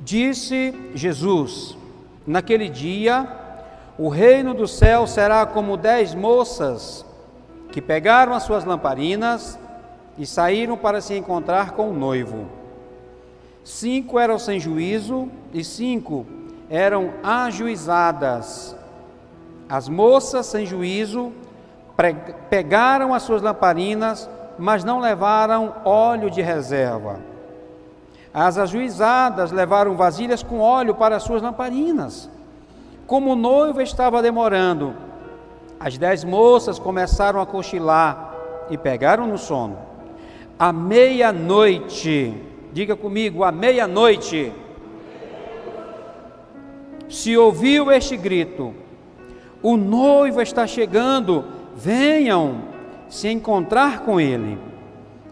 Disse Jesus: naquele dia, o reino do céu será como 10 moças que pegaram as suas lamparinas e saíram para se encontrar com o noivo. 5 eram sem juízo e 5 eram ajuizadas. As moças sem juízo pegaram as suas lamparinas, mas não levaram óleo de reserva. As ajuizadas levaram vasilhas com óleo para as suas lamparinas. Como o noivo estava demorando, as 10 moças começaram a cochilar e pegaram no sono. À meia-noite, diga comigo, à meia-noite, se ouviu este grito: o noivo está chegando, venham se encontrar com ele.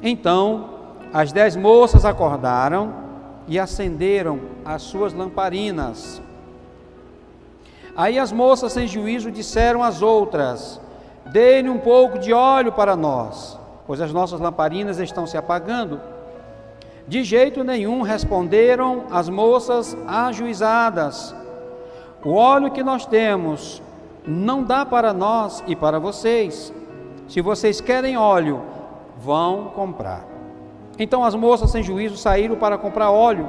Então, as 10 moças acordaram e acenderam as suas lamparinas. Aí as moças sem juízo disseram às outras: dê-lhe um pouco de óleo para nós, pois as nossas lamparinas estão se apagando. De jeito nenhum, responderam as moças ajuizadas. O óleo que nós temos não dá para nós e para vocês. Se vocês querem óleo, vão comprar. Então as moças sem juízo saíram para comprar óleo.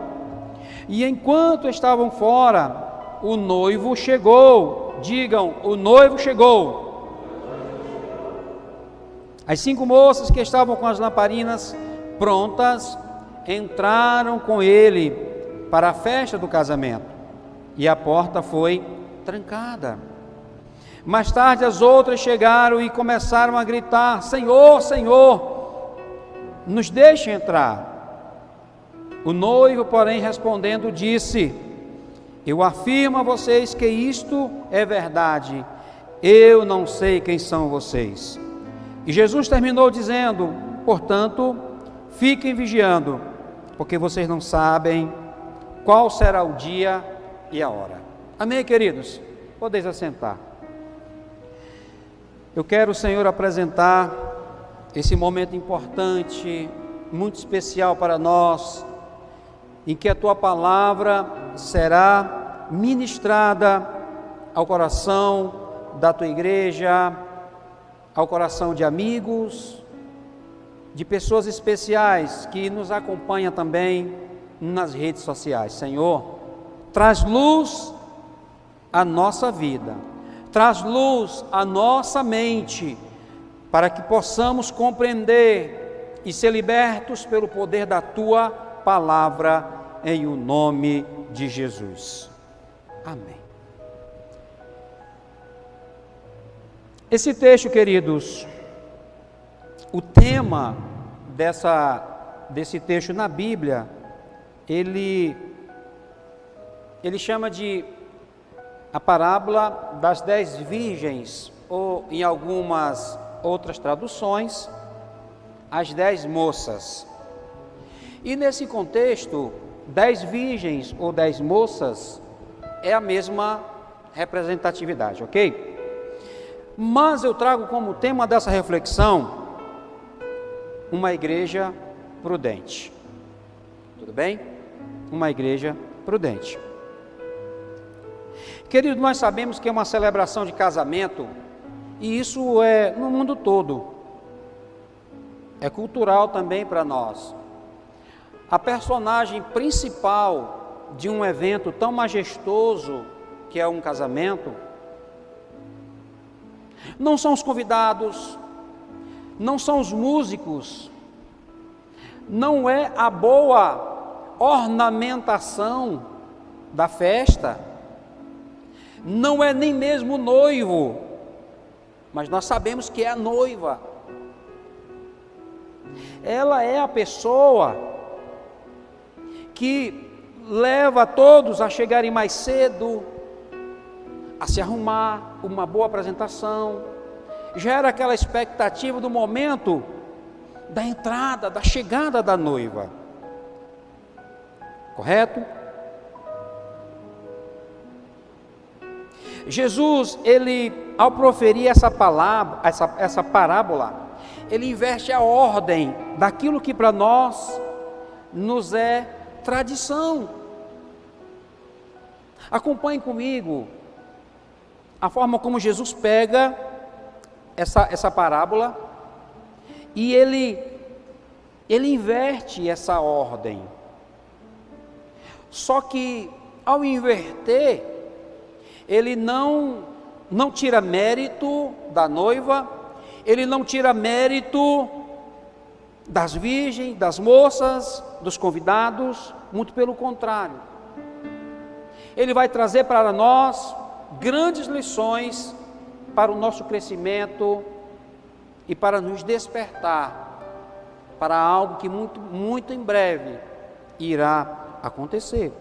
E enquanto estavam fora, o noivo chegou. Digam, o noivo chegou. As 5 moças que estavam com as lamparinas prontas entraram com ele para a festa do casamento. E a porta foi trancada. Mais tarde as outras chegaram e começaram a gritar: Senhor, Senhor, nos deixe entrar. O noivo, porém, respondendo, disse: eu afirmo a vocês que isto é verdade, eu não sei quem são vocês. E Jesus terminou dizendo: portanto, fiquem vigiando, porque vocês não sabem qual será o dia e a hora. Amém, queridos? Podeis assentar. Eu quero, Senhor, apresentar esse momento importante, muito especial para nós, em que a Tua palavra será ministrada ao coração da Tua igreja, ao coração de amigos, de pessoas especiais que nos acompanham também nas redes sociais. Senhor, traz luz à nossa vida, traz luz à nossa mente, para que possamos compreender e ser libertos pelo poder da Tua palavra, em o nome de Jesus. Amém. Esse texto, queridos, o tema desse texto na Bíblia, ele chama de a parábola das 10 virgens, ou em algumas outras traduções, as 10 moças. E nesse contexto, 10 virgens ou 10 moças é a mesma representatividade, ok? Mas eu trago como tema dessa reflexão uma igreja prudente. Tudo bem? Uma igreja prudente. Queridos, nós sabemos que é uma celebração de casamento, e isso é no mundo todo. É cultural também para nós. A personagem principal de um evento tão majestoso que é um casamento não são os convidados, não são os músicos, não é a boa ornamentação da festa, não é nem mesmo o noivo, mas nós sabemos que é a noiva. Ela é a pessoa que leva todos a chegarem mais cedo, a se arrumar, uma boa apresentação, gera aquela expectativa do momento da entrada, da chegada da noiva. Correto? Jesus, ele, ao proferir essa palavra, essa parábola, ele inverte a ordem daquilo que para nós nos é tradição. Acompanhe comigo a forma como Jesus pega essa parábola e ele inverte essa ordem. Só que ao inverter, ele não tira mérito da noiva, ele não tira mérito das virgens, das moças, dos convidados, muito pelo contrário. Ele vai trazer para nós grandes lições para o nosso crescimento e para nos despertar para algo que muito em breve irá acontecer.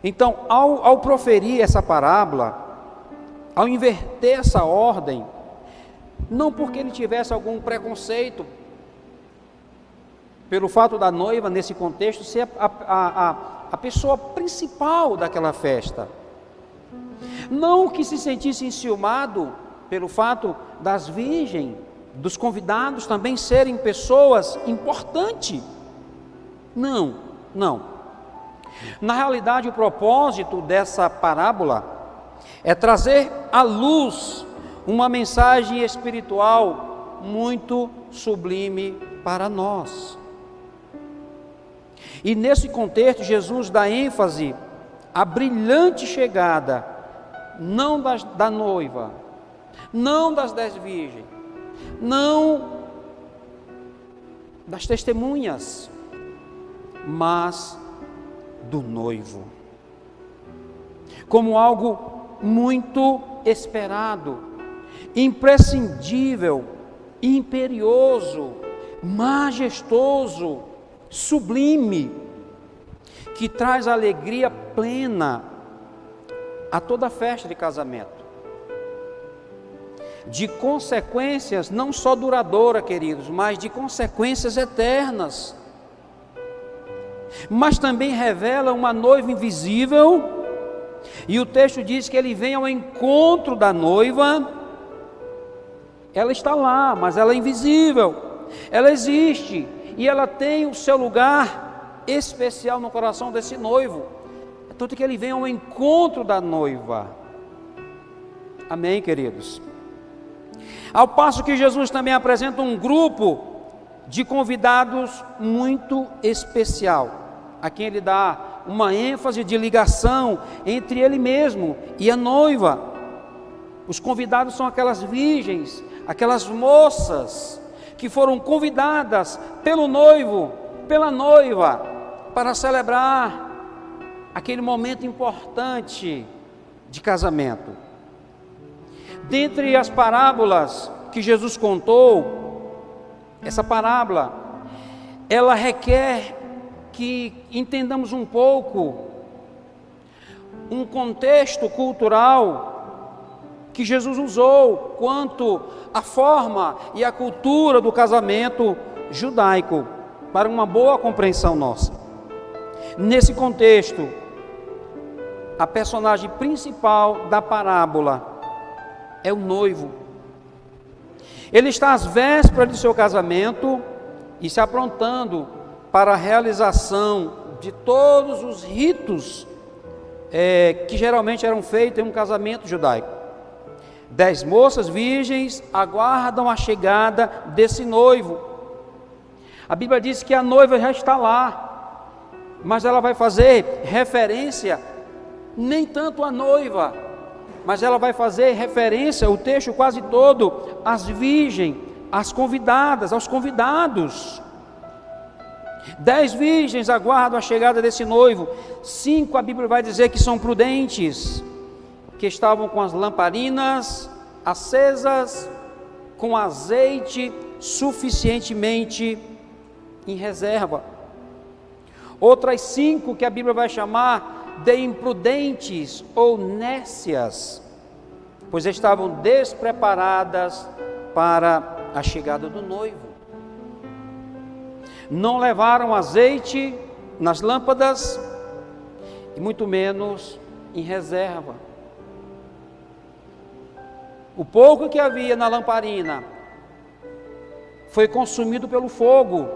Então, ao proferir essa parábola, ao inverter essa ordem, não porque ele tivesse algum preconceito pelo fato da noiva, nesse contexto, ser a pessoa principal daquela festa. Não que se sentisse enciumado pelo fato das virgens, dos convidados também serem pessoas importantes. Não. Na realidade, o propósito dessa parábola é trazer à luz uma mensagem espiritual muito sublime para nós. E nesse contexto, Jesus dá ênfase à brilhante chegada, não da noiva, não das 10 virgens, não das testemunhas, mas do noivo, como algo muito esperado, imprescindível, imperioso, majestoso, sublime, que traz alegria plena a toda festa de casamento, de consequências não só duradouras, queridos, mas de consequências eternas. Mas também revela uma noiva invisível, e o texto diz que ele vem ao encontro da noiva. Ela está lá, mas ela é invisível, ela existe, e ela tem o seu lugar especial no coração desse noivo, tanto que ele vem ao encontro da noiva. Amém, queridos? Ao passo que Jesus também apresenta um grupo de convidados muito especial, a quem ele dá uma ênfase de ligação entre ele mesmo e a noiva. Os convidados são aquelas virgens, aquelas moças que foram convidadas pelo noivo, pela noiva, para celebrar aquele momento importante de casamento. Dentre as parábolas que Jesus contou, essa parábola, ela requer que entendamos um pouco um contexto cultural que Jesus usou quanto à forma e à cultura do casamento judaico, para uma boa compreensão nossa. Nesse contexto, a personagem principal da parábola é o noivo. Ele está às vésperas de seu casamento e se aprontando para a realização de todos os ritos que geralmente eram feitos em um casamento judaico. 10 moças virgens aguardam a chegada desse noivo. A Bíblia diz que a noiva já está lá, mas ela vai fazer referência, nem tanto à noiva, mas ela vai fazer referência, o texto quase todo, às virgens, às convidadas, aos convidados. 10 virgens aguardam a chegada desse noivo. 5 a Bíblia vai dizer que são prudentes, que estavam com as lamparinas acesas, com azeite suficientemente em reserva. Outras 5 que a Bíblia vai chamar de imprudentes ou nécias, pois estavam despreparadas para a chegada do noivo. Não levaram azeite nas lâmpadas e muito menos em reserva. O pouco que havia na lamparina foi consumido pelo fogo.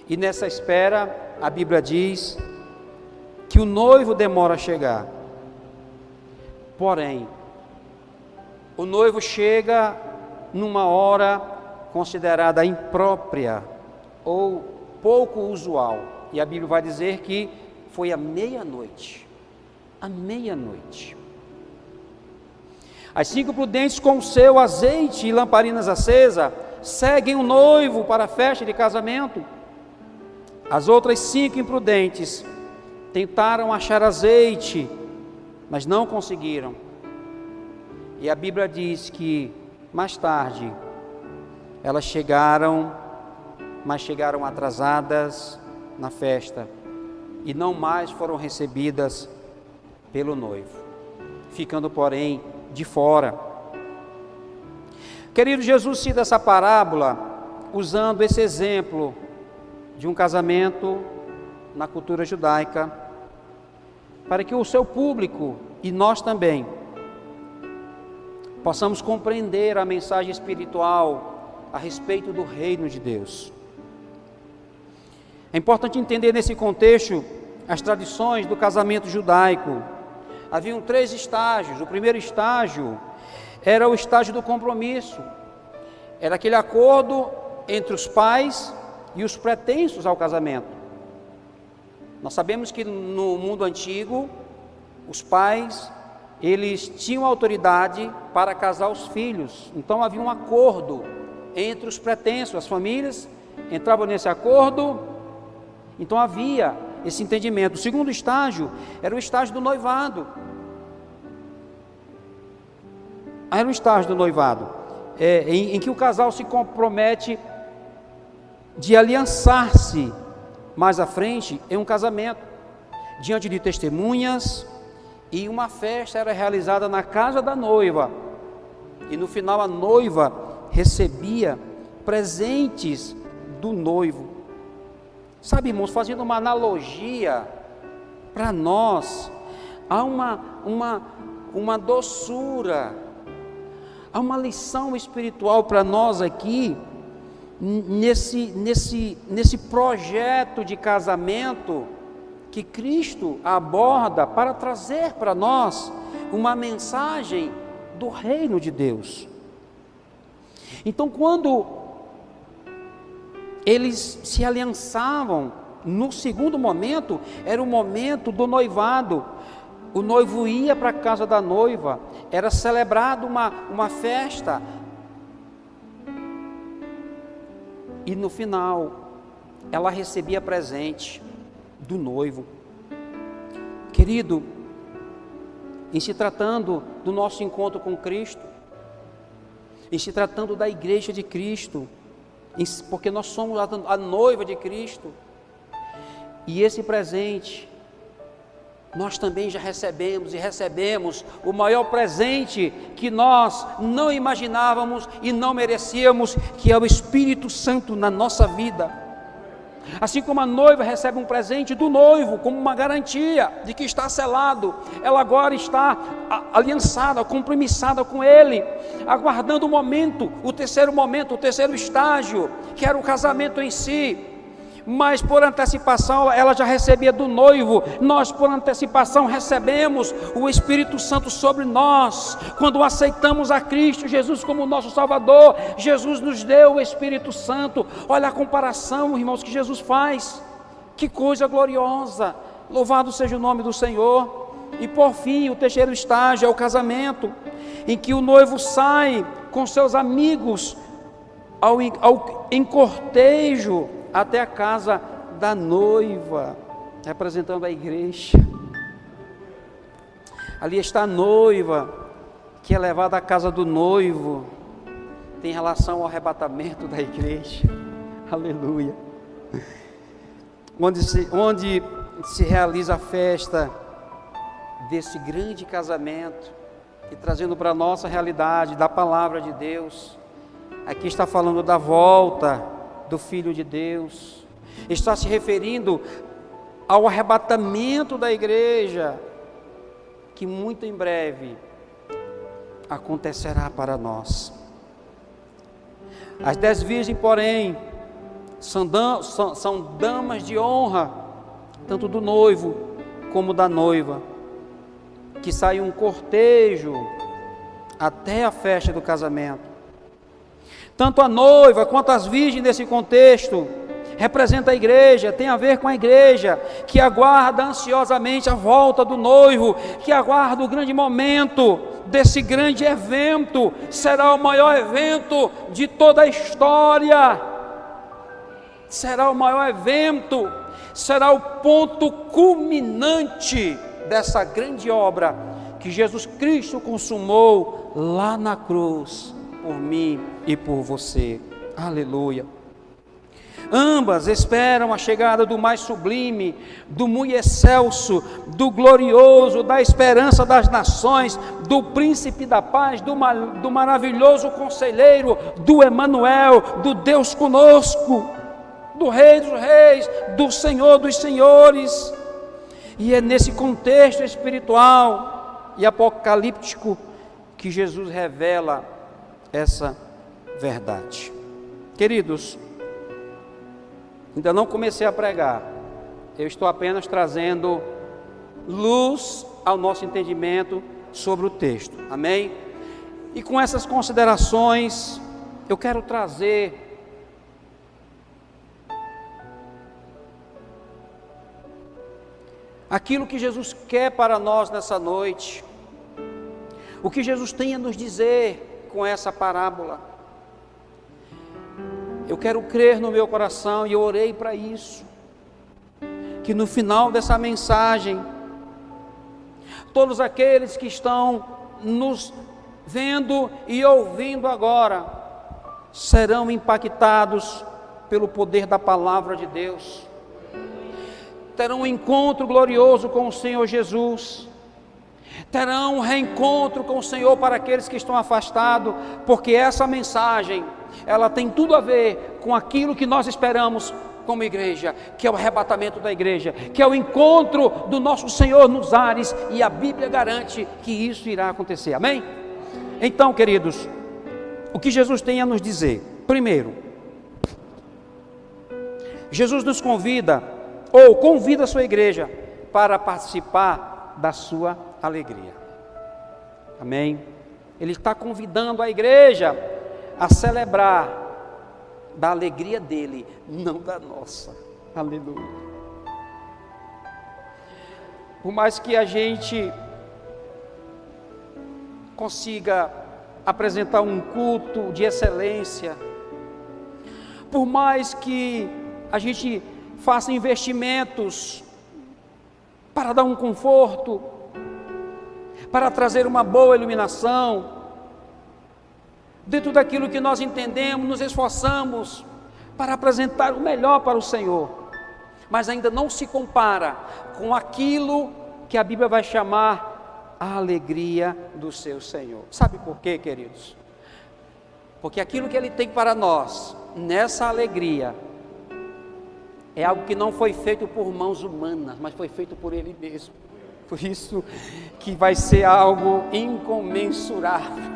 E nessa espera, a Bíblia diz que o noivo demora a chegar. Porém, o noivo chega numa hora considerada imprópria ou pouco usual. E a Bíblia vai dizer que foi à meia-noite. À meia-noite. As 5 prudentes, com o seu azeite e lamparinas acesa, seguem o noivo para a festa de casamento. As outras 5 imprudentes tentaram achar azeite, mas não conseguiram. E a Bíblia diz que mais tarde elas chegaram, mas chegaram atrasadas na festa e não mais foram recebidas pelo noivo, ficando, porém, de fora. Querido, Jesus cita essa parábola usando esse exemplo de um casamento na cultura judaica, para que o seu público e nós também possamos compreender a mensagem espiritual a respeito do reino de Deus. É importante entender nesse contexto as tradições do casamento judaico. Haviam 3 estágios. O primeiro estágio era o estágio do compromisso. Era aquele acordo entre os pais e os pretensos ao casamento. Nós sabemos que no mundo antigo, os pais, eles tinham autoridade para casar os filhos. Então havia um acordo entre os pretensos, as famílias entravam nesse acordo. Então havia esse entendimento. O segundo estágio era o estágio do noivado. Era o estágio do noivado, em que o casal se compromete de aliançar-se mais à frente em um casamento, diante de testemunhas, e uma festa era realizada na casa da noiva, e no final a noiva recebia presentes do noivo. Sabe, irmãos, fazendo uma analogia para nós, há uma doçura, há uma lição espiritual para nós aqui, nesse projeto de casamento que Cristo aborda para trazer para nós uma mensagem do reino de Deus. Então, quando eles se aliançavam, no segundo momento, era o momento do noivado. O noivo ia para a casa da noiva, era celebrada uma festa, e no final, ela recebia presente do noivo. Querido, em se tratando do nosso encontro com Cristo, em se tratando da igreja de Cristo, porque nós somos a noiva de Cristo, e esse presente, nós também já recebemos e recebemos o maior presente que nós não imaginávamos e não merecíamos, que é o Espírito Santo na nossa vida. Assim como a noiva recebe um presente do noivo, como uma garantia de que está selado, ela agora está aliançada, compromissada com ele, aguardando o momento, o terceiro estágio, que era o casamento em si. Mas por antecipação ela já recebia do noivo. Nós por antecipação recebemos o Espírito Santo sobre nós, quando aceitamos a Cristo Jesus como nosso Salvador. Jesus nos deu o Espírito Santo. Olha a comparação, irmãos, que Jesus faz. Que coisa gloriosa, louvado seja o nome do Senhor. E por fim, o terceiro estágio é o casamento, em que o noivo sai com seus amigos em cortejo até a casa da noiva, representando a igreja. Ali está a noiva, que é levada à casa do noivo, tem relação ao arrebatamento da igreja. Aleluia. Onde se realiza a festa desse grande casamento, e trazendo para a nossa realidade da palavra de Deus. Aqui está falando da volta do Filho de Deus, está se referindo ao arrebatamento da igreja, que muito em breve acontecerá para nós. As 10 virgens, porém, são damas de honra, tanto do noivo como da noiva, que sai um cortejo até a festa do casamento. Tanto a noiva quanto as virgens nesse contexto representa a igreja, tem a ver com a igreja que aguarda ansiosamente a volta do noivo, que aguarda o grande momento desse grande evento. Será o maior evento de toda a história, será o maior evento, será o ponto culminante dessa grande obra que Jesus Cristo consumou lá na cruz, por mim e por você. Aleluia. Ambas esperam a chegada do mais sublime, do muito excelso, do glorioso, da esperança das nações, do príncipe da paz, do maravilhoso conselheiro, do Emanuel, do Deus conosco, do Rei dos reis, do Senhor dos senhores. E é nesse contexto espiritual e apocalíptico que Jesus revela essa verdade. Queridos, ainda não comecei a pregar, eu estou apenas trazendo luz ao nosso entendimento sobre o texto, amém? E com essas considerações, eu quero trazer aquilo que Jesus quer para nós nessa noite, o que Jesus tem a nos dizer com essa parábola. Eu quero crer no meu coração, e eu orei para isso, que no final dessa mensagem, todos aqueles que estão nos vendo e ouvindo agora, serão impactados pelo poder da palavra de Deus, terão um encontro glorioso com o Senhor Jesus, terão um reencontro com o Senhor para aqueles que estão afastados, porque essa mensagem, ela tem tudo a ver com aquilo que nós esperamos como igreja, que é o arrebatamento da igreja, que é o encontro do nosso Senhor nos ares, e a Bíblia garante que isso irá acontecer, amém? Então, queridos, o que Jesus tem a nos dizer? Primeiro, Jesus nos convida, ou convida a sua igreja, para participar da sua alegria, amém? Ele está convidando a igreja a celebrar da alegria dele, não da nossa. Aleluia. Por mais que a gente consiga apresentar um culto de excelência, por mais que a gente faça investimentos para dar um conforto, para trazer uma boa iluminação, dentro daquilo que nós entendemos, nos esforçamos para apresentar o melhor para o Senhor, mas ainda não se compara com aquilo que a Bíblia vai chamar a alegria do seu Senhor. Sabe por quê, queridos? Porque aquilo que Ele tem para nós, nessa alegria, é algo que não foi feito por mãos humanas, mas foi feito por Ele mesmo. Por isso que vai ser algo incomensurável.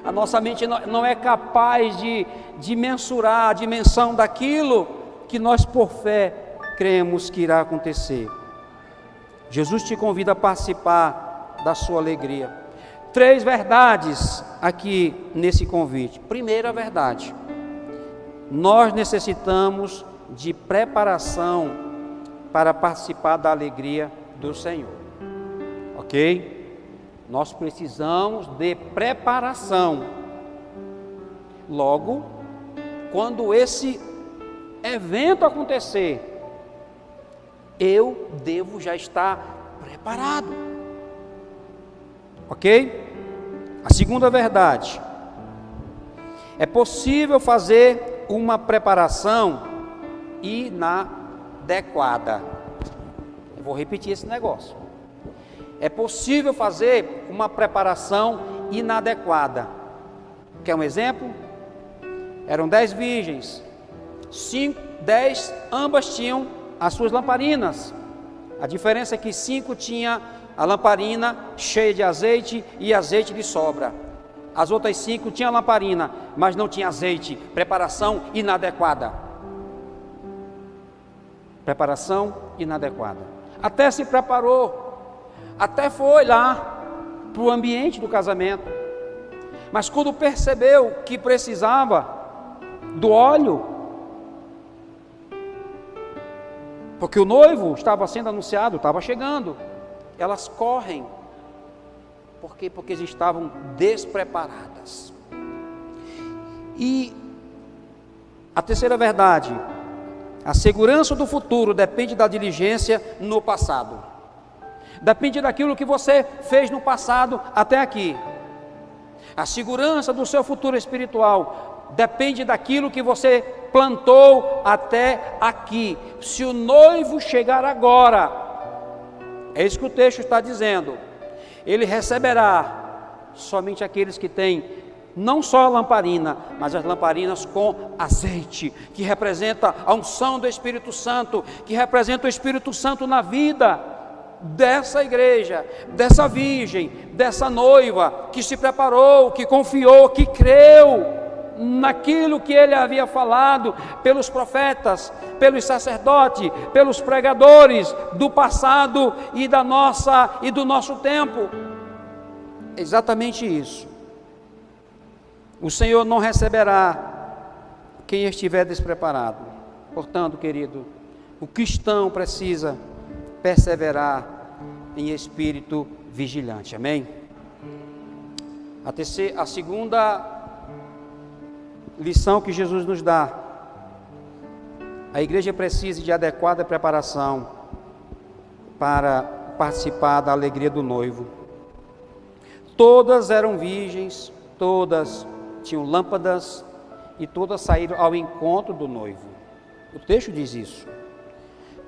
A nossa mente não é capaz de mensurar a dimensão daquilo que nós por fé cremos que irá acontecer. Jesus te convida a participar da sua alegria. 3 verdades aqui nesse convite. Primeira verdade: nós necessitamos de preparação para participar da alegria do Senhor, ok? Nós precisamos de preparação. Logo, quando esse evento acontecer, eu devo já estar preparado, ok? A segunda verdade: é possível fazer uma preparação inadequada. Eu vou repetir esse negócio. É possível fazer uma preparação inadequada. Quer um exemplo? Eram 10 virgens, 10 ambas tinham as suas lamparinas. A diferença é que 5 tinha a lamparina cheia de azeite e azeite de sobra. As outras 5 tinham lamparina, mas não tinha azeite. Preparação inadequada. Preparação inadequada. Até se preparou, até foi lá para o ambiente do casamento, mas quando percebeu que precisava do óleo, porque o noivo estava sendo anunciado, estava chegando, elas correm. Por quê? Porque eles estavam despreparadas. E a terceira verdade: a segurança do futuro depende da diligência no passado. Depende daquilo que você fez no passado até aqui. A segurança do seu futuro espiritual depende daquilo que você plantou até aqui. Se o noivo chegar agora, é isso que o texto está dizendo, ele receberá somente aqueles que têm não só a lamparina, mas as lamparinas com azeite, que representa a unção do Espírito Santo, que representa o Espírito Santo na vida dessa igreja, dessa virgem, dessa noiva, que se preparou, que confiou, que creu naquilo que ele havia falado pelos profetas, pelos sacerdotes, pelos pregadores do passado e do nosso tempo. Exatamente isso. O Senhor não receberá quem estiver despreparado. Portanto, querido, o cristão precisa perseverar em espírito vigilante. Amém? A segunda lição que Jesus nos dá: a igreja precisa de adequada preparação para participar da alegria do noivo. Todas eram virgens, todas tinham lâmpadas e todas saíram ao encontro do noivo. O texto diz isso.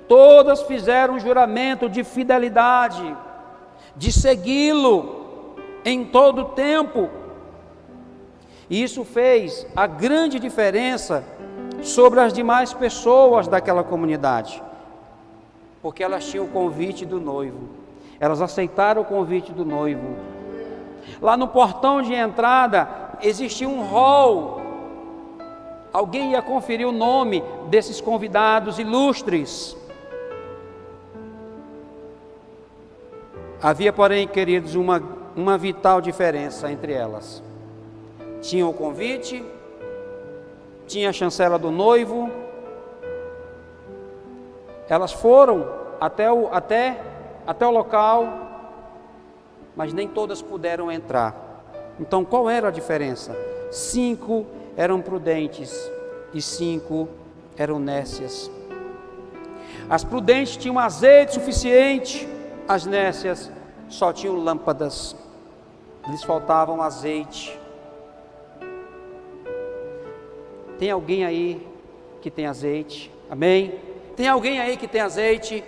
Todas fizeram um juramento de fidelidade, de segui-lo em todo o tempo. E isso fez a grande diferença sobre as demais pessoas daquela comunidade, porque elas tinham o convite do noivo, elas aceitaram o convite do noivo. Lá no portão de entrada existia um hall, alguém ia conferir o nome desses convidados ilustres. Havia, porém, queridos, uma vital diferença entre elas. Tinha o convite, tinha a chancela do noivo, elas foram até o local, mas nem todas puderam entrar. Então, qual era a diferença? 5 eram prudentes e 5 eram nécias. As prudentes tinham azeite suficiente, as nécias só tinham lâmpadas, lhes faltavam azeite. Tem alguém aí que tem azeite? Amém? Tem alguém aí que tem azeite?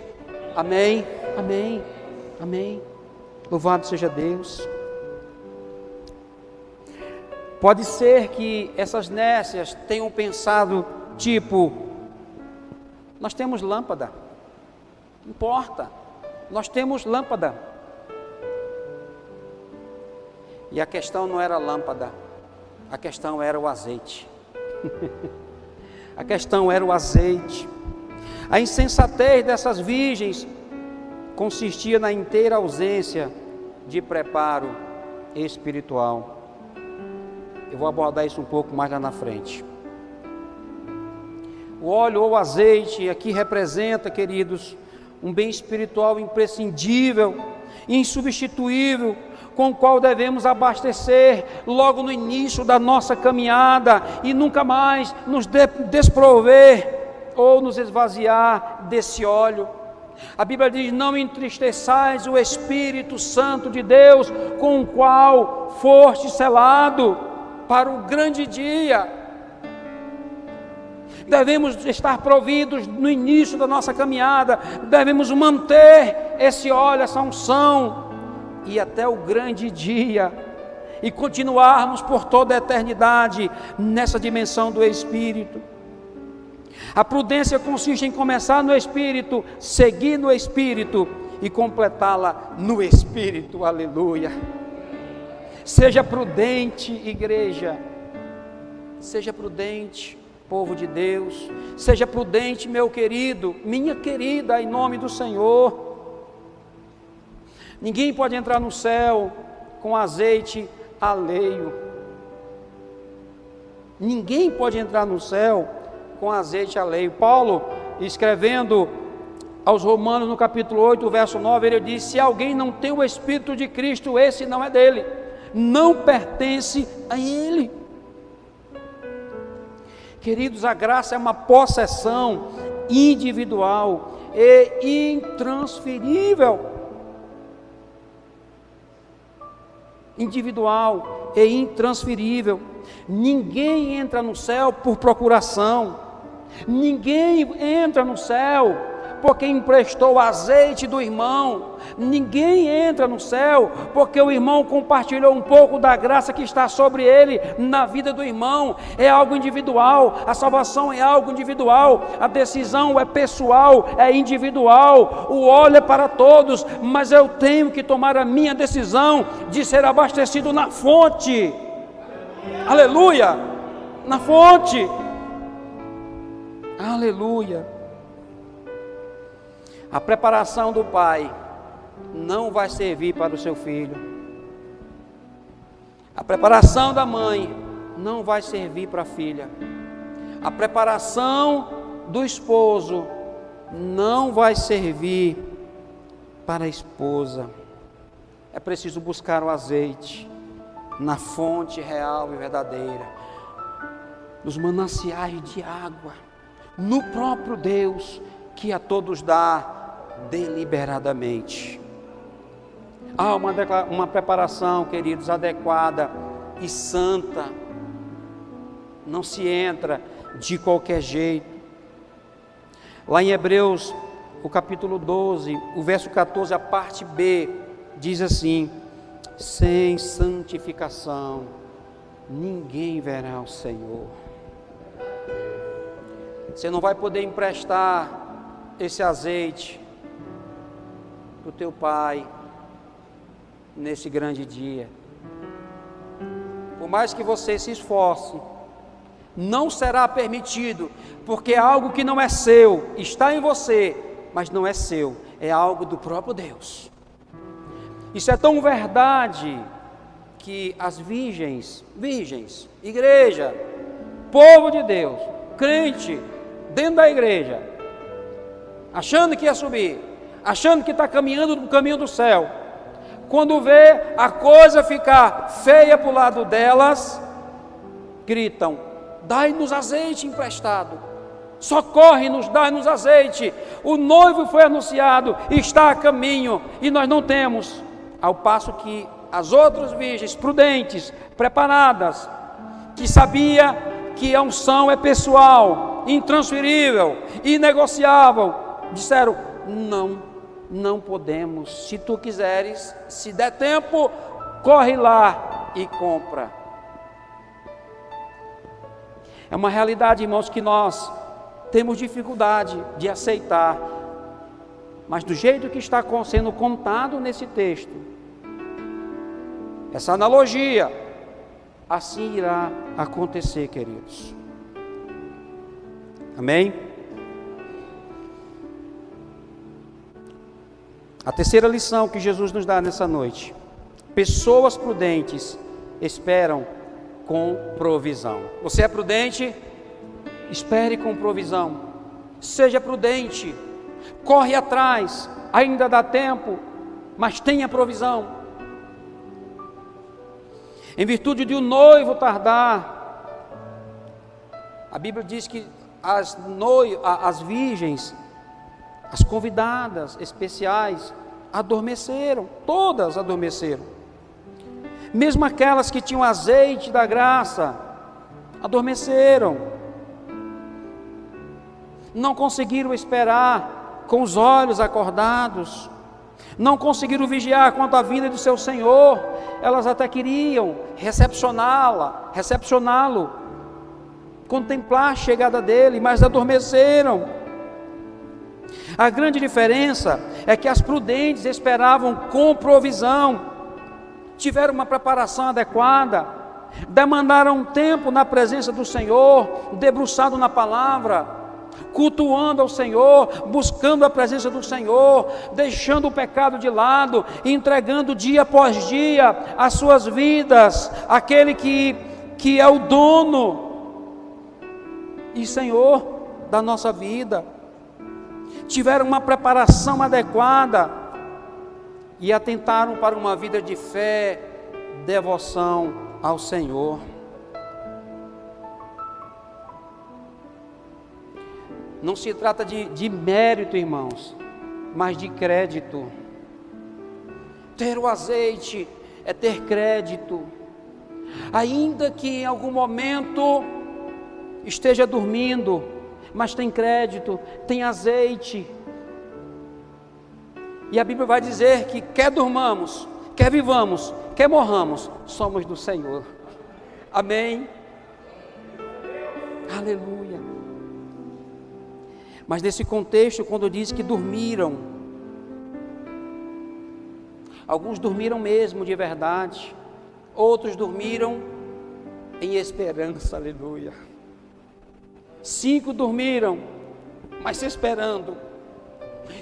Amém? Amém? Amém? Louvado seja Deus. Pode ser que essas nécias tenham pensado, tipo, nós temos lâmpada, não importa, nós temos lâmpada. E a questão não era a lâmpada, a questão era o azeite. A questão era o azeite. A insensatez dessas virgens consistia na inteira ausência de preparo espiritual. Eu vou abordar isso um pouco mais lá na frente. O óleo ou o azeite aqui representa, queridos, um bem espiritual imprescindível, insubstituível, com o qual devemos abastecer logo no início da nossa caminhada e nunca mais nos desprover ou nos esvaziar desse óleo. A Bíblia diz: não entristeçais o Espírito Santo de Deus, com o qual foste selado para o grande dia. Devemos estar providos no início da nossa caminhada, devemos manter esse óleo, essa unção, e até o grande dia, e continuarmos por toda a eternidade nessa dimensão do Espírito. A prudência consiste em começar no Espírito, seguir no Espírito e completá-la no Espírito. Aleluia! Seja prudente, igreja, seja prudente. Povo de Deus, seja prudente, meu querido, minha querida, em nome do Senhor. Ninguém pode entrar no céu com azeite alheio. Ninguém pode entrar no céu com azeite alheio. Paulo, escrevendo aos Romanos, no capítulo 8, verso 9, ele diz: se alguém não tem o Espírito de Cristo, esse não é dele, não pertence a ele. Queridos, a graça é uma possessão individual e intransferível. Individual e intransferível. Ninguém entra no céu por procuração. Ninguém entra no céu porque emprestou o azeite do irmão. Ninguém entra no céu porque o irmão compartilhou um pouco da graça que está sobre ele na vida do irmão. É algo individual, a salvação é algo individual, a decisão é pessoal, é individual, o óleo é para todos, mas eu tenho que tomar a minha decisão de ser abastecido na fonte. Aleluia! Na fonte. Aleluia! A preparação do pai não vai servir para o seu filho. A preparação da mãe não vai servir para a filha. A preparação do esposo não vai servir para a esposa. É preciso buscar o azeite na fonte real e verdadeira, nos mananciais de água, no próprio Deus que a todos dá deliberadamente. Há uma preparação, queridos, adequada e santa. Não se entra de qualquer jeito. Lá em Hebreus, o capítulo 12, o verso 14, a parte B, diz assim: sem santificação ninguém verá o Senhor. Você não vai poder emprestar esse azeite para o teu pai nesse grande dia. Por mais que você se esforce, não será permitido, porque é algo que não é seu, está em você, mas não é seu, é algo do próprio Deus. Isso é tão verdade que as virgens, igreja, povo de Deus, crente, dentro da igreja, achando que ia subir, achando que está caminhando no caminho do céu, quando vê a coisa ficar feia para o lado delas, gritam: dai-nos azeite emprestado, socorre-nos, dai-nos azeite, o noivo foi anunciado, está a caminho e nós não temos. Ao passo que as outras virgens prudentes, preparadas, que sabia que a unção é pessoal, intransferível, inegociável, disseram: não podemos. Se tu quiseres, se der tempo, corre lá e compra. É uma realidade, irmãos, que nós temos dificuldade de aceitar, mas do jeito que está sendo contado nesse texto, essa analogia, assim irá acontecer, queridos. Amém? A terceira lição que Jesus nos dá nessa noite: pessoas prudentes esperam com provisão. Você é prudente? Espere com provisão. Seja prudente, corre atrás, ainda dá tempo, mas tenha provisão. Em virtude de um noivo tardar, a Bíblia diz que as virgens, as convidadas especiais, adormeceram, todas adormeceram. Mesmo aquelas que tinham azeite da graça, adormeceram. Não conseguiram esperar com os olhos acordados, não conseguiram vigiar quanto à vinda do seu Senhor. Elas até queriam recepcioná-lo, contemplar a chegada dele, mas adormeceram. A grande diferença é que as prudentes esperavam com provisão, tiveram uma preparação adequada, demandaram tempo na presença do Senhor, debruçado na palavra, cultuando ao Senhor, buscando a presença do Senhor, deixando o pecado de lado, entregando dia após dia as suas vidas àquele que é o dono e Senhor da nossa vida. Tiveram uma preparação adequada e atentaram para uma vida de fé, devoção ao Senhor. Não se trata de mérito, irmãos, mas de crédito. Ter o azeite é ter crédito. Ainda que em algum momento esteja dormindo, mas tem crédito, tem azeite. E a Bíblia vai dizer que quer durmamos, quer vivamos, quer morramos, somos do Senhor. Amém? Aleluia. Mas nesse contexto, quando diz que dormiram, alguns dormiram mesmo de verdade, outros dormiram em esperança, aleluia. 5 dormiram, mas se esperando.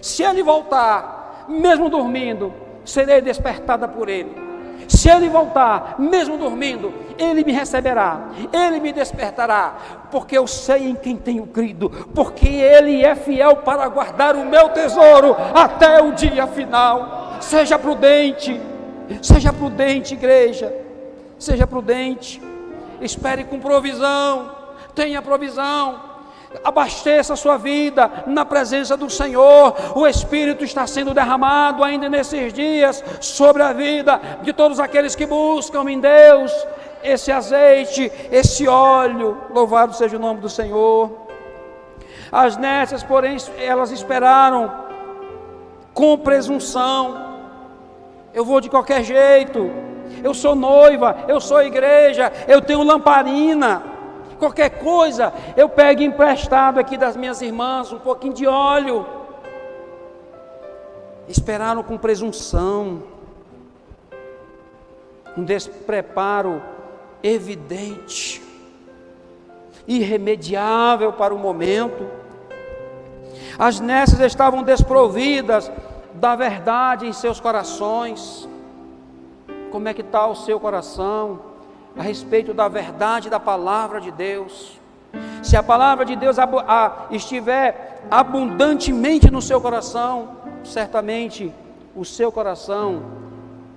Se ele voltar, mesmo dormindo, serei despertada por ele. Se ele voltar, mesmo dormindo, ele me receberá, ele me despertará, porque eu sei em quem tenho crido, porque ele é fiel para guardar o meu tesouro até o dia final. Seja prudente, igreja, seja prudente, espere com provisão, tenha provisão. Abasteça a sua vida na presença do Senhor. O Espírito está sendo derramado ainda nesses dias sobre a vida de todos aqueles que buscam em Deus esse azeite, esse óleo. Louvado seja o nome do Senhor. As nécias, porém, elas esperaram com presunção. Eu vou de qualquer jeito, eu sou noiva, eu sou igreja, eu tenho lamparina. Qualquer coisa, eu pego emprestado aqui das minhas irmãs, um pouquinho de óleo. Esperaram com presunção, um despreparo evidente, irremediável para o momento. As nécias estavam desprovidas da verdade em seus corações. Como é que está o seu coração a respeito da verdade da palavra de Deus? Se a palavra de Deus estiver abundantemente no seu coração, certamente o seu coração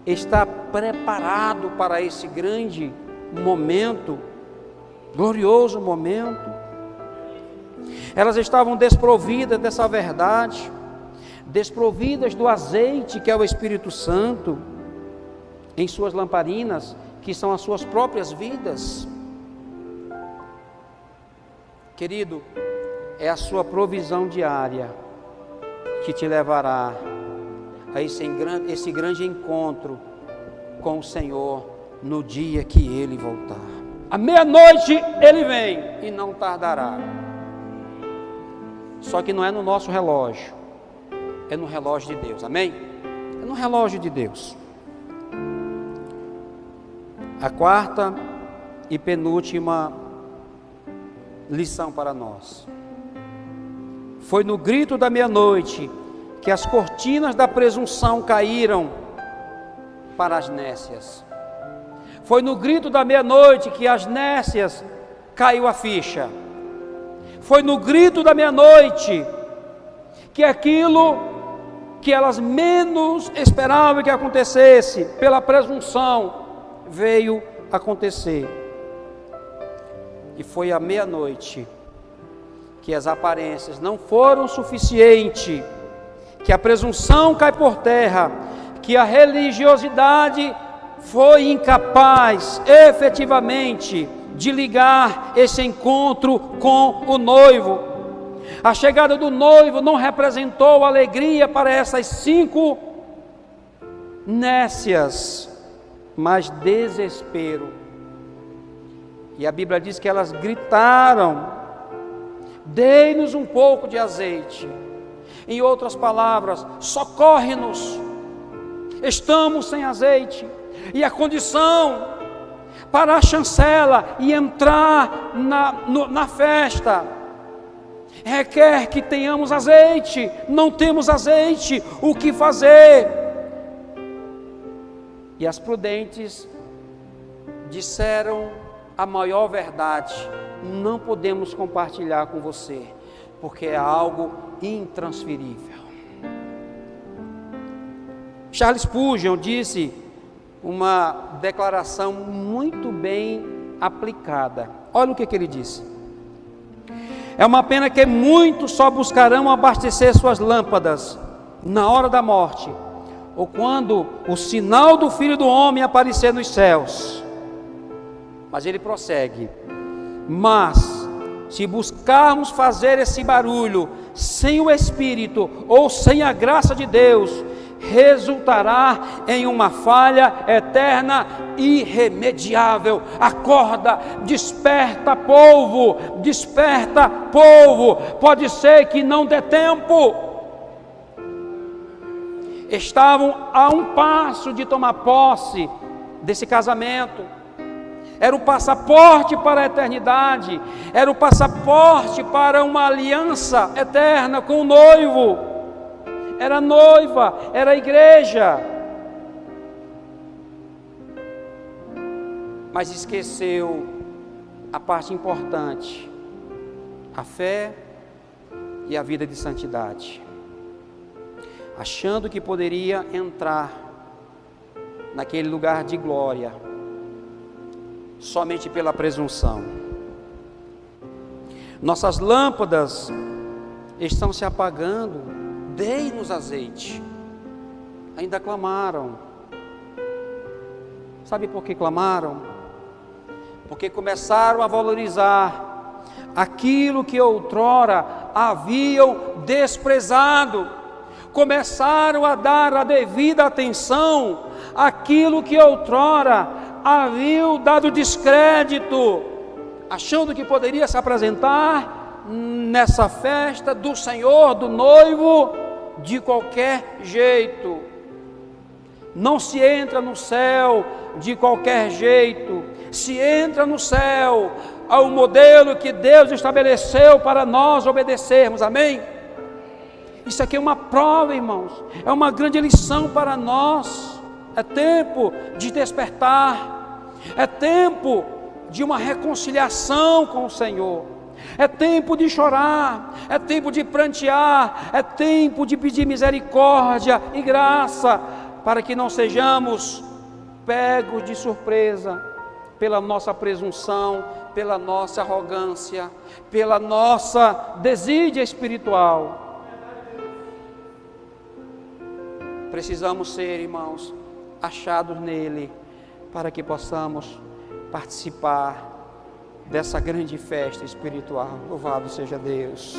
está preparado para esse grande momento, glorioso momento. Elas estavam desprovidas dessa verdade, desprovidas do azeite que é o Espírito Santo em suas lamparinas, que são as suas próprias vidas. Querido, é a sua provisão diária que te levará a esse grande encontro com o Senhor no dia que Ele voltar. À meia-noite Ele vem e não tardará. Só que não é no nosso relógio, é no relógio de Deus, amém? É no relógio de Deus. A quarta e penúltima lição para nós. Foi no grito da meia-noite que as cortinas da presunção caíram para as nécias. Foi no grito da meia-noite que as nécias caiu a ficha. Foi no grito da meia-noite que aquilo que elas menos esperavam que acontecesse, pela presunção, veio acontecer. E foi à meia-noite que as aparências não foram suficientes, que a presunção cai por terra, que a religiosidade foi incapaz efetivamente de ligar esse encontro com o noivo. A chegada do noivo não representou alegria para essas 5 nécias, mas desespero. E a Bíblia diz que elas gritaram: dê-nos um pouco de azeite. Em outras palavras, socorre-nos, estamos sem azeite. E a condição para a chancela e entrar na festa, requer que tenhamos azeite. Não temos azeite, o que fazer? E as prudentes disseram a maior verdade: não podemos compartilhar com você, porque é algo intransferível. Charles Spurgeon disse uma declaração muito bem aplicada. Olha o que ele disse: é uma pena que muitos só buscarão abastecer suas lâmpadas na hora da morte, ou quando o sinal do Filho do Homem aparecer nos céus. Mas ele prossegue: mas se buscarmos fazer esse barulho sem o Espírito ou sem a graça de Deus, resultará em uma falha eterna irremediável. Acorda, desperta, povo, desperta, povo. Pode ser que não dê tempo. Estavam a um passo de tomar posse desse casamento. Era o passaporte para a eternidade, era o passaporte para uma aliança eterna com o noivo. Era a noiva, era a igreja. Mas esqueceu a parte importante: a fé e a vida de santidade, achando que poderia entrar naquele lugar de glória somente pela presunção. Nossas lâmpadas estão se apagando. Dei-nos azeite. Ainda clamaram. Sabe por que clamaram? Porque começaram a valorizar aquilo que outrora haviam desprezado. Começaram a dar a devida atenção àquilo que outrora haviam dado descrédito, achando que poderia se apresentar nessa festa do Senhor, do noivo, de qualquer jeito. Não se entra no céu de qualquer jeito. Se entra no céu ao modelo que Deus estabeleceu para nós obedecermos. Amém? Isso aqui é uma prova, irmãos. É uma grande lição para nós. É tempo de despertar. É tempo de uma reconciliação com o Senhor. É tempo de chorar, é tempo de prantear, é tempo de pedir misericórdia e graça, para que não sejamos pegos de surpresa pela nossa presunção, pela nossa arrogância, pela nossa desídia espiritual. Precisamos ser, irmãos, achados nele, para que possamos participar dessa grande festa espiritual. Louvado seja Deus.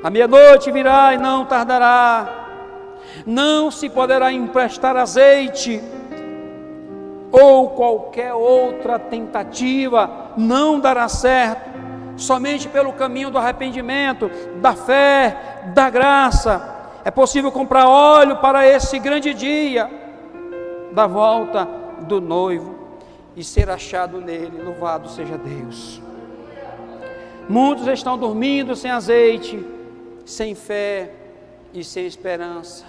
A meia-noite virá e não tardará. Não se poderá emprestar azeite ou qualquer outra tentativa, não dará certo. Somente pelo caminho do arrependimento, da fé, da graça, é possível comprar óleo para esse grande dia da volta do noivo e ser achado nele. Louvado seja Deus. Muitos estão dormindo sem azeite, sem fé e sem esperança,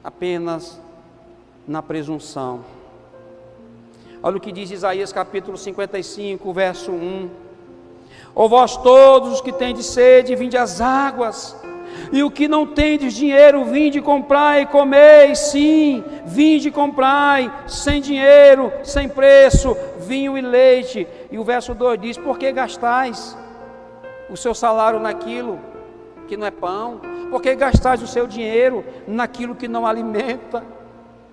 apenas na presunção. Olha o que diz Isaías capítulo 55, verso 1: ó vós todos os que tendes sede, vinde às águas, e o que não tendes dinheiro, vinde comprai e comei. Sim, vinde comprai, sem dinheiro, sem preço, vinho e leite. E o verso 2 diz: por que gastais o seu salário naquilo que não é pão? Por que gastais o seu dinheiro naquilo que não alimenta?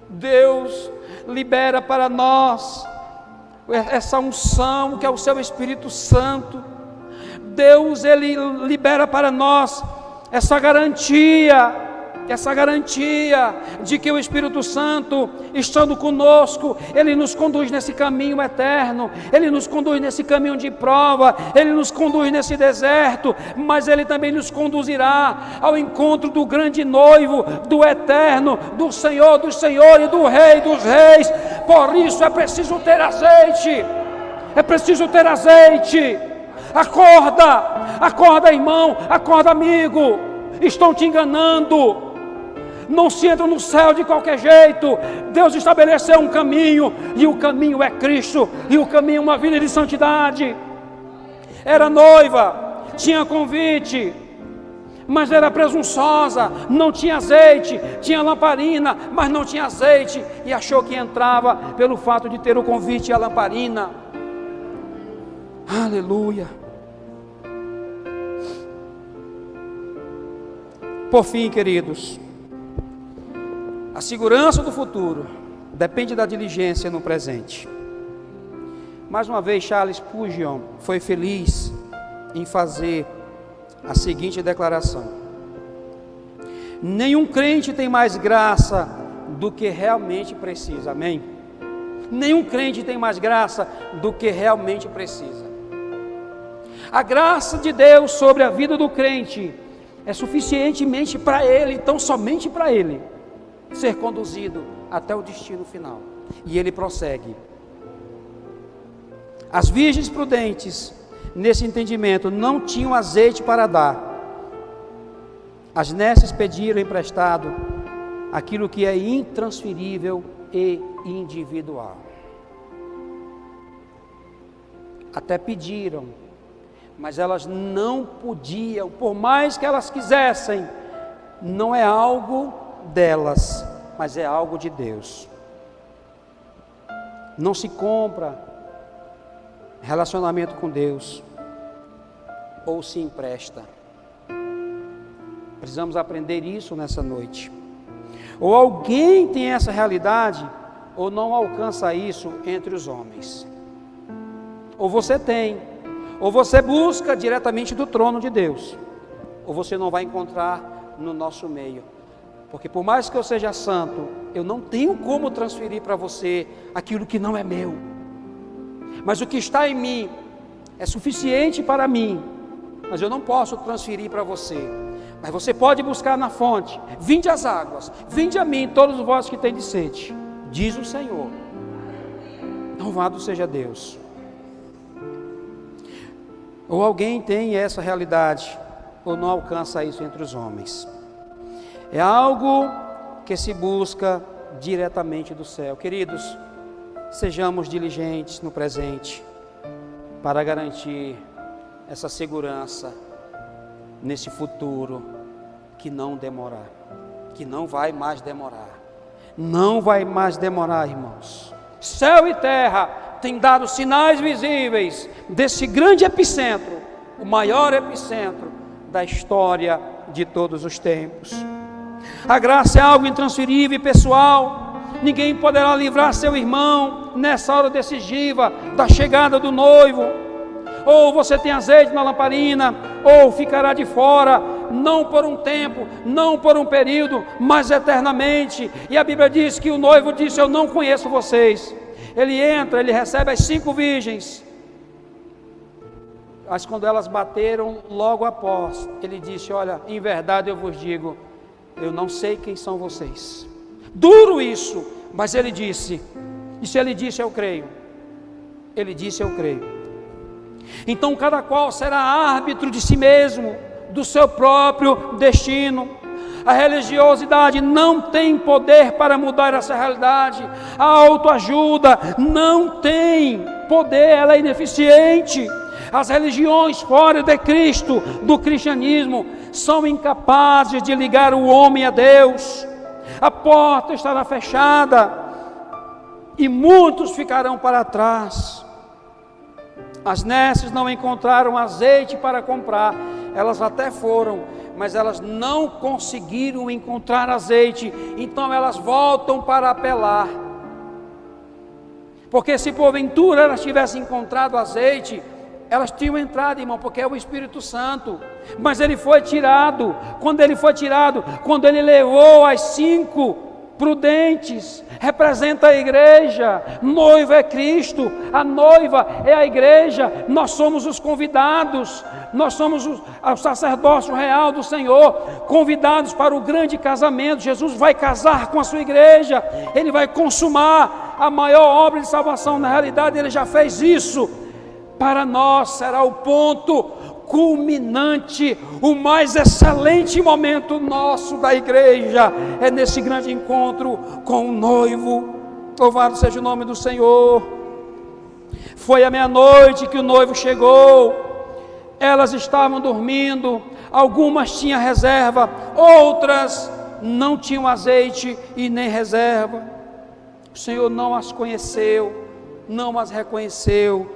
Deus libera para nós essa unção que é o seu Espírito Santo. Deus, Ele libera para nós essa garantia de que o Espírito Santo, estando conosco, Ele nos conduz nesse caminho eterno, Ele nos conduz nesse caminho de prova, Ele nos conduz nesse deserto, mas Ele também nos conduzirá ao encontro do grande noivo, do eterno, do Senhor dos senhores, do Rei dos reis, Por isso é preciso ter azeite. É preciso ter azeite. Acorda, irmão, acorda, amigo. Estão te enganando. Não se entra no céu de qualquer jeito. Deus estabeleceu um caminho, e o caminho é Cristo, e o caminho é uma vida de santidade. Era noiva, tinha convite, mas era presunçosa, não tinha azeite, tinha lamparina, mas não tinha azeite, e achou que entrava pelo fato de ter o convite e a lamparina. Aleluia. Por fim, queridos, a segurança do futuro depende da diligência no presente. Mais uma vez, Charles Spurgeon foi feliz em fazer a seguinte declaração: nenhum crente tem mais graça do que realmente precisa. Amém? Nenhum crente tem mais graça do que realmente precisa. A graça de Deus sobre a vida do crente é suficientemente para ele, então somente para ele, ser conduzido até o destino final. E ele prossegue: as virgens prudentes, nesse entendimento, não tinham azeite para dar. As nécias pediram emprestado aquilo que é intransferível e individual. Até pediram, mas elas não podiam, por mais que elas quisessem. Não é algo delas, mas é algo de Deus. Não se compra relacionamento com Deus, ou se empresta. Precisamos aprender isso nessa noite. Ou alguém tem essa realidade, ou não alcança isso entre os homens. Ou você tem, ou você busca diretamente do trono de Deus, ou você não vai encontrar no nosso meio. Porque por mais que eu seja santo, eu não tenho como transferir para você aquilo que não é meu. Mas o que está em mim é suficiente para mim, mas eu não posso transferir para você. Mas você pode buscar na fonte: vinde às águas, vinde a mim todos vós que tendes sede, diz o Senhor. Louvado seja Deus. Ou alguém tem essa realidade, ou não alcança isso entre os homens. É algo que se busca diretamente do céu. Queridos, sejamos diligentes no presente para garantir essa segurança nesse futuro que não demorar, que não vai mais demorar. Não vai mais demorar, irmãos. Céu e terra têm dado sinais visíveis desse grande epicentro, o maior epicentro da história de todos os tempos. A graça é algo intransferível e pessoal. Ninguém poderá livrar seu irmão nessa hora decisiva da chegada do noivo. Ou você tem azeite na lamparina, ou ficará de fora, não por um tempo, não por um período, mas eternamente. E a Bíblia diz que o noivo disse: eu não conheço vocês. Ele entra, ele recebe as 5 virgens, mas quando elas bateram logo após, ele disse: olha, em verdade eu vos digo, eu não sei quem são vocês. Duro isso, mas ele disse, e se ele disse eu creio, ele disse eu creio. Então cada qual será árbitro de si mesmo, do seu próprio destino. A religiosidade não tem poder para mudar essa realidade. A autoajuda não tem poder, ela é ineficiente. As religiões fora de Cristo, do cristianismo, são incapazes de ligar o homem a Deus. A porta estará fechada e muitos ficarão para trás. As nécias não encontraram azeite para comprar. Elas até foram, mas elas não conseguiram encontrar azeite. Então elas voltam para apelar. Porque se porventura elas tivessem encontrado azeite, elas tinham entrado, irmão, porque é o Espírito Santo. Mas ele foi tirado. Quando ele foi tirado, quando ele levou as 5 prudentes, representa a igreja. Noiva é Cristo, a noiva é a igreja. Nós somos os convidados, nós somos o sacerdócio real do Senhor, convidados para o grande casamento. Jesus vai casar com a sua igreja, ele vai consumar a maior obra de salvação. Na realidade, Ele já fez isso. Para nós será o ponto culminante, o mais excelente momento nosso da igreja, é nesse grande encontro com o noivo. Louvado seja o nome do Senhor. Foi à meia-noite que o noivo chegou. Elas estavam dormindo, algumas tinham reserva, outras não tinham azeite e nem reserva. O Senhor não as conheceu, não as reconheceu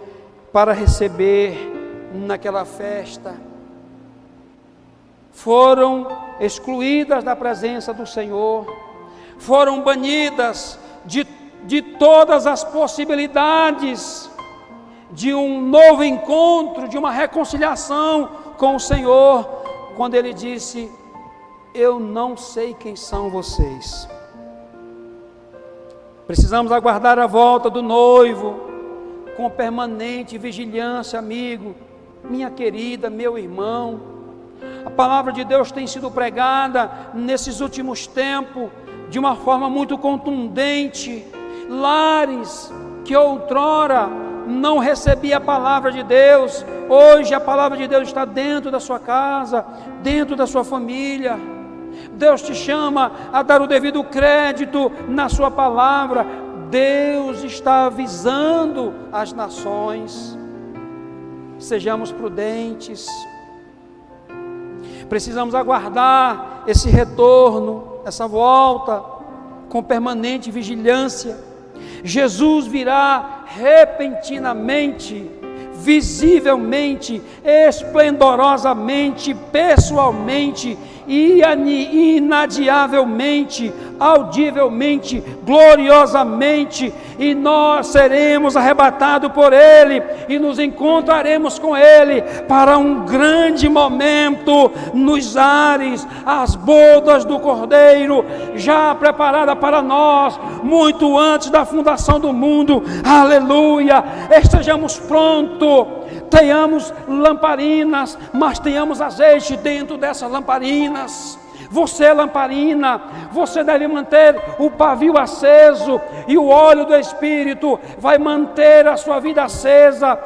para receber naquela festa. Foram excluídas da presença do Senhor, foram banidas de todas as possibilidades de um novo encontro, de uma reconciliação com o Senhor, quando Ele disse: eu não sei quem são vocês. Precisamos aguardar a volta do noivo com permanente vigilância, amigo, minha querida, meu irmão. A palavra de Deus tem sido pregada nesses últimos tempos de uma forma muito contundente. Lares que outrora não recebia a palavra de Deus, hoje a palavra de Deus está dentro da sua casa, dentro da sua família. Deus te chama a dar o devido crédito na sua palavra. Deus está avisando as nações. Sejamos prudentes. Precisamos aguardar esse retorno, essa volta, com permanente vigilância. Jesus virá repentinamente, visivelmente, esplendorosamente, pessoalmente, inadiavelmente, audivelmente, gloriosamente, e nós seremos arrebatados por Ele e nos encontraremos com Ele para um grande momento nos ares, as bodas do Cordeiro já preparada para nós muito antes da fundação do mundo. Aleluia! Estejamos prontos. Tenhamos lamparinas, mas tenhamos azeite dentro dessas lamparinas. Você é lamparina, você deve manter o pavio aceso, e o óleo do Espírito vai manter a sua vida acesa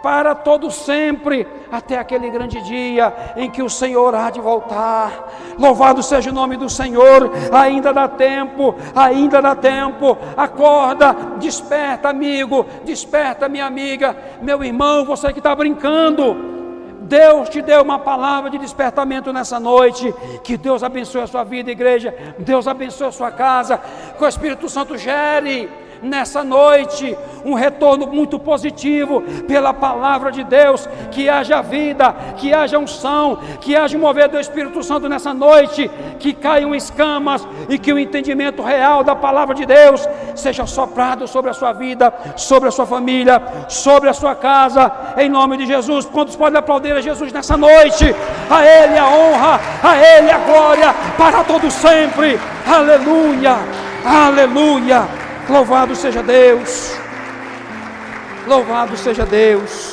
para todo sempre, até aquele grande dia em que o Senhor há de voltar. Louvado seja o nome do Senhor. Ainda dá tempo, ainda dá tempo. Acorda, desperta, amigo, desperta, minha amiga, meu irmão, você que está brincando. Deus te deu uma palavra de despertamento nessa noite. Que Deus abençoe a sua vida, igreja. Deus abençoe a sua casa. Que o Espírito Santo gere nessa noite um retorno muito positivo pela palavra de Deus. Que haja vida, que haja unção, que haja um mover do Espírito Santo nessa noite, que caiam escamas e que o entendimento real da palavra de Deus seja soprado sobre a sua vida, sobre a sua família, sobre a sua casa, em nome de Jesus. Quantos podem aplaudir a Jesus nessa noite? A Ele a honra, a Ele a glória para todo sempre. Aleluia, aleluia. Louvado seja Deus, louvado seja Deus.